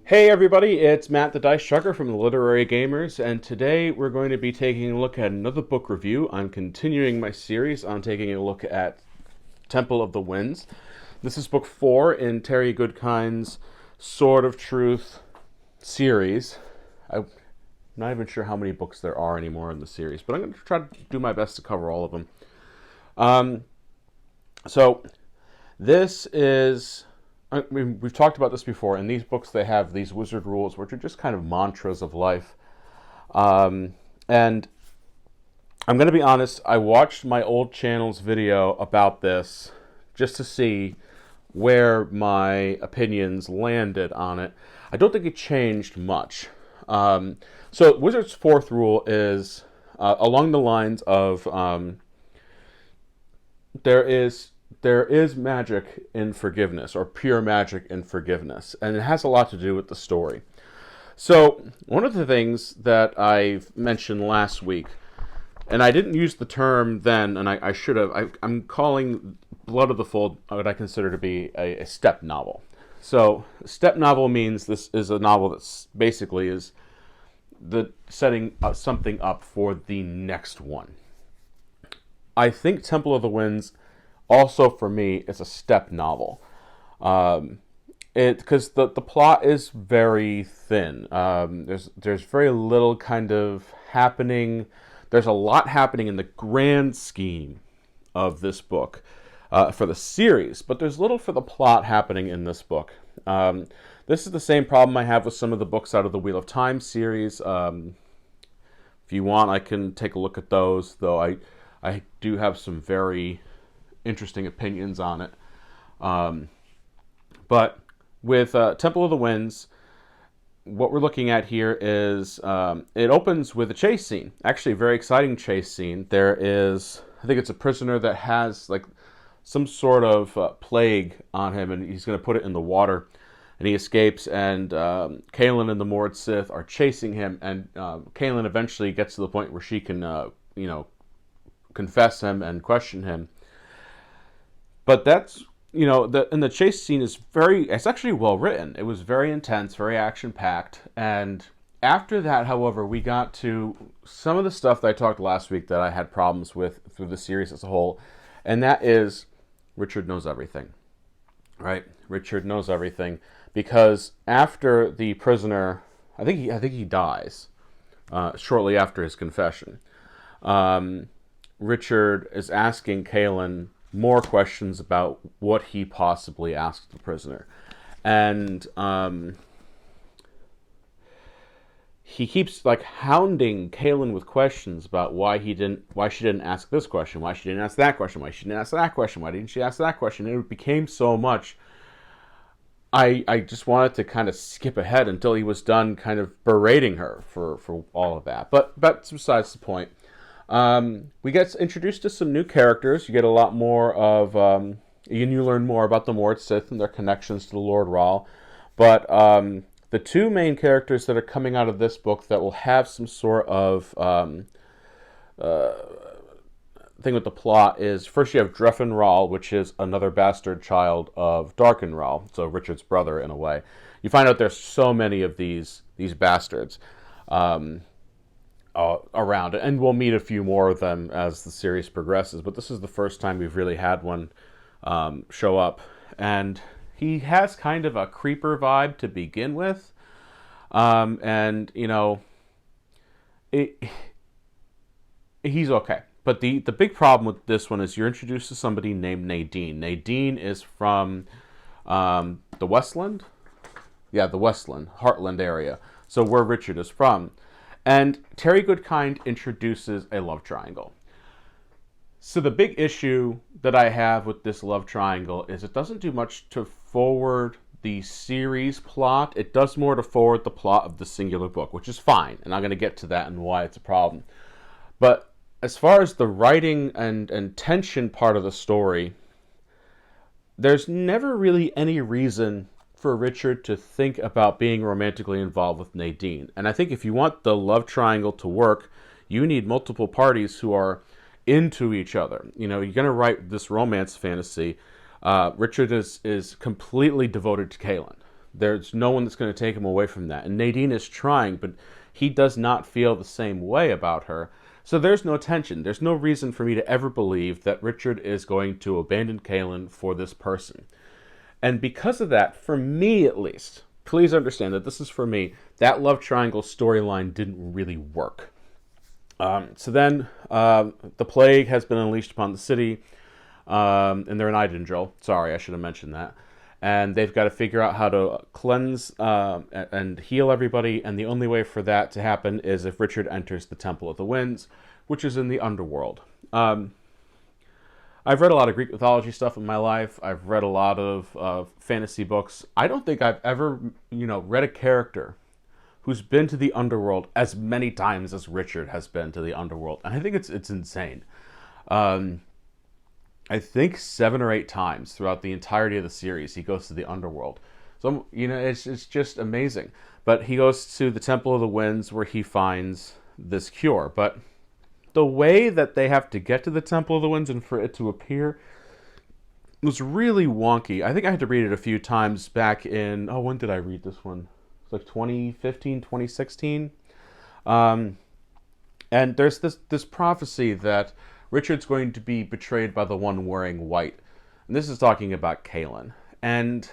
Hey everybody, it's Matt the Dice Chucker from the Literary Gamers, and today we're going to be taking a look at another book review. I'm continuing my series on taking a look at Temple of the Winds. This is book 4 in Terry Goodkind's Sword of Truth series. I'm not even sure how many books there are anymore in the series, but I'm going to try to do my best to cover all of them. So this is... I mean, we've talked about this before. In these books, they have these wizard rules, which are just kind of mantras of life. And I'm going to be honest, I watched my old channel's video about this just to see where my opinions landed on it. I don't think it changed much. So Wizard's fourth rule is along the lines of there is magic in forgiveness, or pure magic in forgiveness, and it has a lot to do with the story. So one of the things that I mentioned last week, and I didn't use the term then, and I should have, I'm calling Blood of the Fold what I consider to be a step novel. So step novel means this is a novel that basically is the setting something up for the next one. I think Temple of the Winds also, for me, it's a step novel. Because the plot is very thin. There's very little kind of happening. There's a lot happening in the grand scheme of this book for the series, but there's little for the plot happening in this book. This is the same problem I have with some of the books out of the Wheel of Time series. If you want, I can take a look at those, though I do have some very interesting opinions on it. But with Temple of the Winds, what we're looking at here is it opens with a chase scene. Actually, a very exciting chase scene. There is, I think it's a prisoner that has like some sort of plague on him, and he's going to put it in the water, and he escapes, and Kaelin and the Mord Sith are chasing him, and Kaelin eventually gets to the point where she can, confess him and question him. But that's, and the chase scene is it's actually well written. It was very intense, very action-packed. And after that, however, we got to some of the stuff that I talked last week that I had problems with through the series as a whole. And that is Richard knows everything, right? Richard knows everything. Because after the prisoner, I think he dies shortly after his confession. Richard is asking Kaelin more questions about what he possibly asked the prisoner, and he keeps like hounding Kaelin with questions about why she didn't ask this question, why she didn't ask that question, why she didn't ask that question, why didn't she ask that question, and it became so much. I just wanted to kind of skip ahead until he was done kind of berating her for all of that, but that's besides the point. We get introduced to some new characters. You get a lot more of, you learn more about the Mord Sith and their connections to the Lord Rahl. But the two main characters that are coming out of this book that will have some sort of thing with the plot is, first you have Dreffin Rahl, which is another bastard child of Darken Rahl, so Richard's brother in a way. You find out there's so many of these bastards. Around it, and we'll meet a few more of them as the series progresses, but this is the first time we've really had one show up, and he has kind of a creeper vibe to begin with, and he's okay, but the big problem with this one is you're introduced to somebody named Nadine. Nadine is from the Westland, the Westland, Heartland area, so where Richard is from. And Terry Goodkind introduces a love triangle. So the big issue that I have with this love triangle is it doesn't do much to forward the series plot. It does more to forward the plot of the singular book, which is fine. And I'm going to get to that and why it's a problem. But as far as the writing and tension part of the story, there's never really any reason for Richard to think about being romantically involved with Nadine. And I think if you want the love triangle to work, you need multiple parties who are into each other. You're going to write this romance fantasy. Richard is completely devoted to Kaelin. There's no one that's going to take him away from that. And Nadine is trying, but he does not feel the same way about her. So there's no tension. There's no reason for me to ever believe that Richard is going to abandon Kaelin for this person. And because of that, for me at least, please understand that this is for me, that love triangle storyline didn't really work. So then the plague has been unleashed upon the city, and they're in Idendril. Sorry, I should have mentioned that. And they've got to figure out how to cleanse and heal everybody, and the only way for that to happen is if Richard enters the Temple of the Winds, which is in the underworld. I've read a lot of Greek mythology stuff in my life. I've read a lot of fantasy books. I don't think I've ever, read a character who's been to the underworld as many times as Richard has been to the underworld, and I think it's insane. I think 7 or 8 times throughout the entirety of the series he goes to the underworld. So it's just amazing. But he goes to the Temple of the Winds where he finds this cure. But the way that they have to get to the Temple of the Winds and for it to appear was really wonky. I think I had to read it a few times back in, when did I read this one? It's like 2015, 2016. And there's this prophecy that Richard's going to be betrayed by the one wearing white. And this is talking about Kaelin. And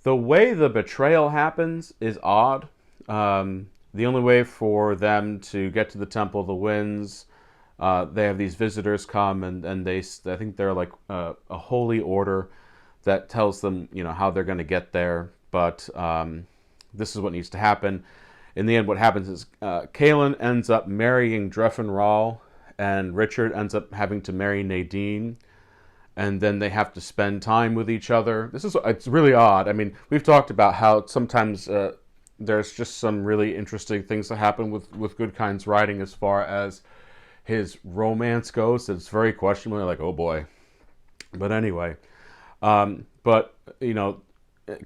the way the betrayal happens is odd. The only way for them to get to the Temple of the Winds, they have these visitors come, and I think they're like a holy order that tells them, how they're going to get there. But this is what needs to happen. In the end, what happens is Kaelin ends up marrying Dreffin Rahl, and Richard ends up having to marry Nadine, and then they have to spend time with each other. It's really odd. I mean, we've talked about how sometimes there's just some really interesting things that happen with Goodkind's writing as far as his romance goes. It's very questionable. You're like, oh boy. But anyway,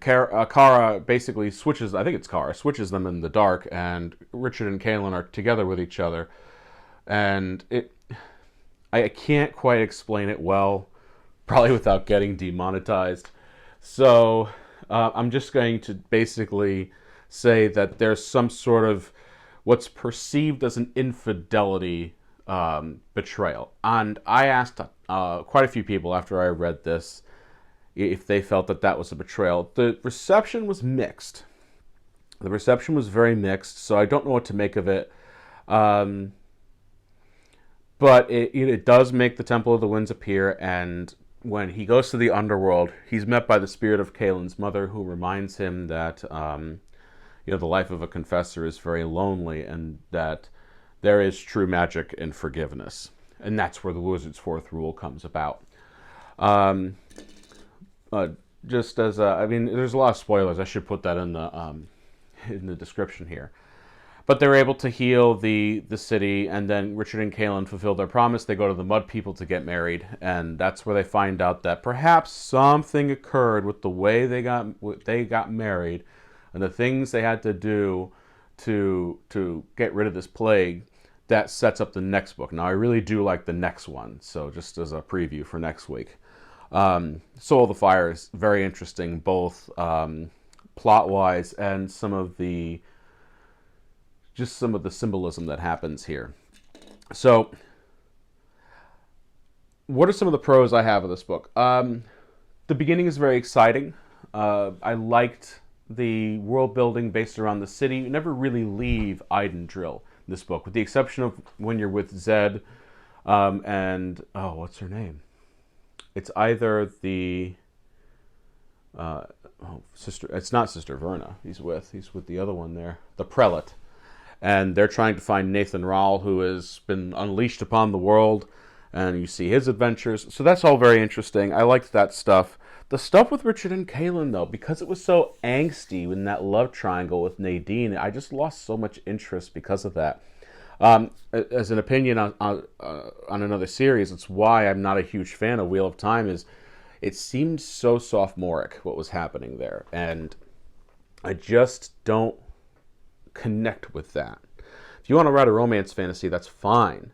Kara basically switches, I think it's Kara, switches them in the dark, and Richard and Kaelin are together with each other. And I can't quite explain it well, probably without getting demonetized. So I'm just going to basically say that there's some sort of what's perceived as an infidelity betrayal. And I asked quite a few people after I read this if they felt that was a betrayal. The reception was mixed. The reception was very mixed, so I don't know what to make of it. But it does make the Temple of the Winds appear, and when he goes to the underworld, he's met by the spirit of Kaelin's mother, who reminds him that the life of a confessor is very lonely, and that there is true magic in forgiveness. And that's where the Wizard's Fourth Rule comes about. Just as there's a lot of spoilers. I should put that in the description here. But they're able to heal the city, and then Richard and Kaelin fulfill their promise. They go to the Mud People to get married, and that's where they find out that perhaps something occurred with the way they got married, and the things they had to do to get rid of this plague. That sets up the next book. Now, I really do like the next one, so just as a preview for next week. Soul of the Fire is very interesting, both plot-wise and some of the symbolism that happens here. So, what are some of the pros I have of this book? The beginning is very exciting. I liked the world building based around the city. You never really leave Idendril in this book, with the exception of when you're with Zed and what's her name? It's either the sister. It's not Sister Verna. He's with the other one there, the prelate, and they're trying to find Nathan Rahl, who has been unleashed upon the world, and you see his adventures. So that's all very interesting. I liked that stuff. The stuff with Richard and Kaelin, though, because it was so angsty in that love triangle with Nadine, I just lost so much interest because of that. As an opinion on another series, it's why I'm not a huge fan of Wheel of Time, is it seemed so sophomoric what was happening there, and I just don't connect with that. If you want to write a romance fantasy, that's fine,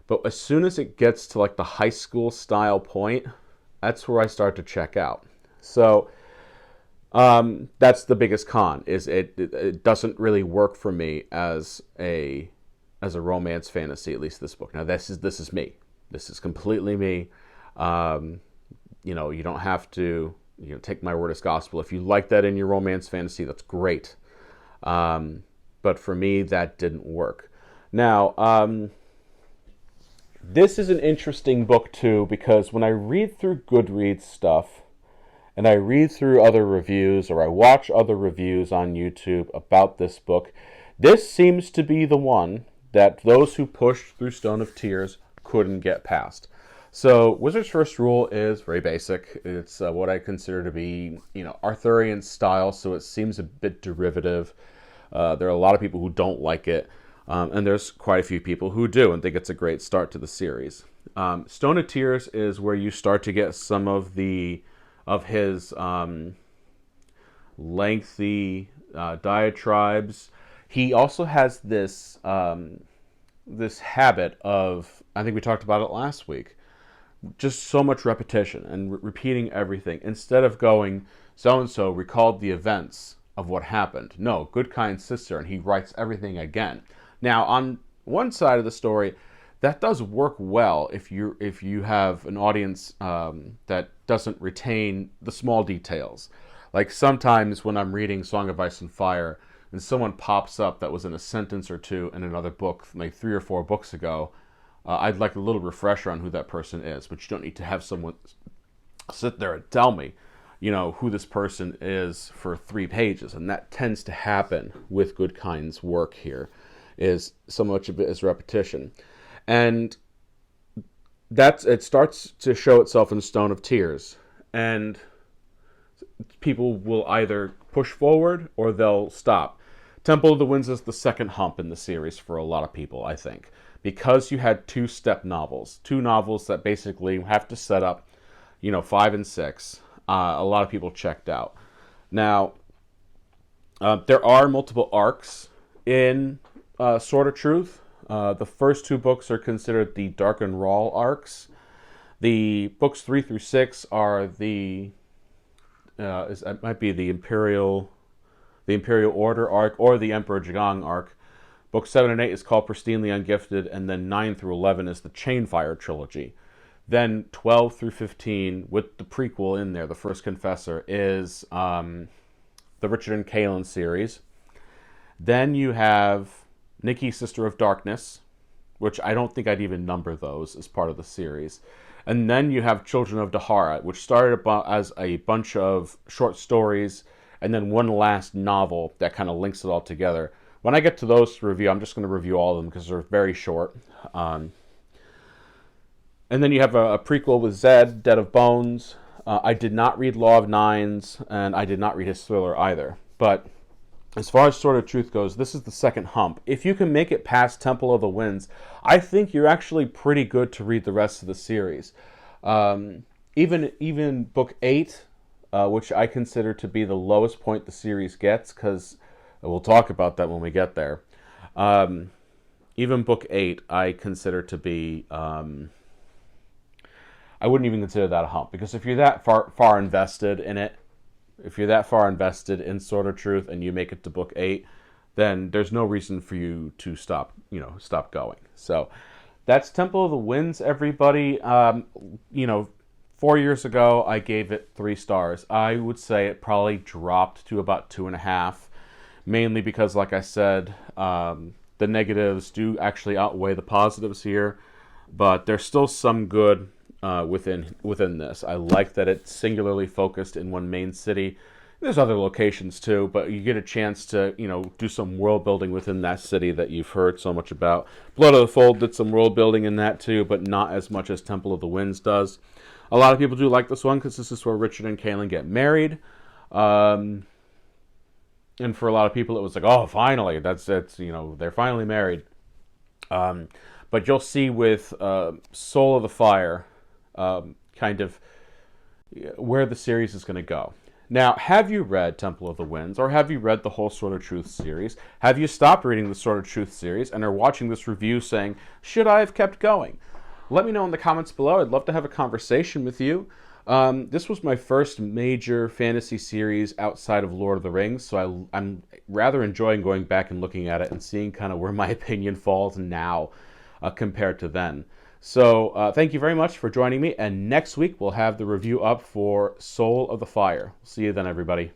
but as soon as it gets to like the high school style point, that's where I start to check out. So That's the biggest con. Is it doesn't really work for me as a romance fantasy. At least this book. Now this is me. This is completely me. Um, you don't have to take my word as gospel. If you like that in your romance fantasy, that's great. But for me, that didn't work. Now, this is an interesting book too, because when I read through Goodreads stuff and I read through other reviews or I watch other reviews on YouTube about this book, this seems to be the one that those who pushed through Stone of Tears couldn't get past. So Wizard's First Rule is very basic. It's what I consider to be, Arthurian style, so it seems a bit derivative. There are a lot of people who don't like it, and there's quite a few people who do and think it's a great start to the series. Stone of Tears is where you start to get some of his lengthy diatribes. He also has this habit of, I think we talked about it last week, just so much repetition and repeating everything instead of going, so and so recalled the events of what happened. No, good kind sister, and he writes everything again. Now, on one side of the story, that does work well if you have an audience that doesn't retain the small details. Like sometimes when I'm reading Song of Ice and Fire and someone pops up that was in a sentence or two in another book, like 3 or 4 books ago, I'd like a little refresher on who that person is, but you don't need to have someone sit there and tell me, who this person is for 3 pages. And that tends to happen with Goodkind's work here, is so much of it is repetition. And it starts to show itself in Stone of Tears. And people will either push forward or they'll stop. Temple of the Winds is the second hump in the series for a lot of people, I think. Because you had 2-step novels, 2 novels that basically have to set up, 5 and 6, a lot of people checked out. Now, there are multiple arcs in Sword of Truth. The first 2 books are considered the Dark and Rahl arcs. The books 3 through 6 are it might be the Imperial Order arc or the Emperor Jagong arc. Book 7 and 8 is called Pristinely Ungifted, and then 9 through 11 is the Chainfire trilogy. Then 12 through 15, with the prequel in there, The First Confessor, is the Richard and Kaelin series. Then you have Nikki, Sister of Darkness, which I don't think I'd even number those as part of the series. And then you have Children of Dahara, which started as a bunch of short stories, and then one last novel that kind of links it all together. When I get to those to review, I'm just going to review all of them because they're very short. And then you have a prequel with Zed, Dead of Bones. I did not read Law of Nines, and I did not read his thriller either. But as far as Sword of Truth goes, this is the second hump. If you can make it past Temple of the Winds, I think you're actually pretty good to read the rest of the series. Even Book 8, which I consider to be the lowest point the series gets, because we'll talk about that when we get there. Even Book 8, I consider to be... I wouldn't even consider that a hump, because if you're that far invested in it, if you're that far invested in Sword of Truth and you make it to Book 8, then there's no reason for you to stop going. So that's Temple of the Winds, everybody. 4 years ago, I gave it 3 stars. I would say it probably dropped to about 2.5, mainly because, like I said, the negatives do actually outweigh the positives here, but there's still some good within this. I like that it's singularly focused in one main city. There's other locations too, but you get a chance to do some world building within that city that you've heard so much about. Blood of the Fold did some world building in that too, but not as much as Temple of the Winds does. A lot of people do like this one because this is where Richard and Kaelin get married. And for a lot of people it was like, oh, finally, that's they're finally married. But you'll see with Soul of the Fire kind of where the series is going to go. Now, have you read Temple of the Winds, or have you read the whole Sword of Truth series? Have you stopped reading the Sword of Truth series and are watching this review saying, should I have kept going? Let me know in the comments below. I'd love to have a conversation with you. This was my first major fantasy series outside of Lord of the Rings, so I'm rather enjoying going back and looking at it and seeing kind of where my opinion falls now compared to then. So thank you very much for joining me, and next week we'll have the review up for Soul of the Fire. See you then, everybody.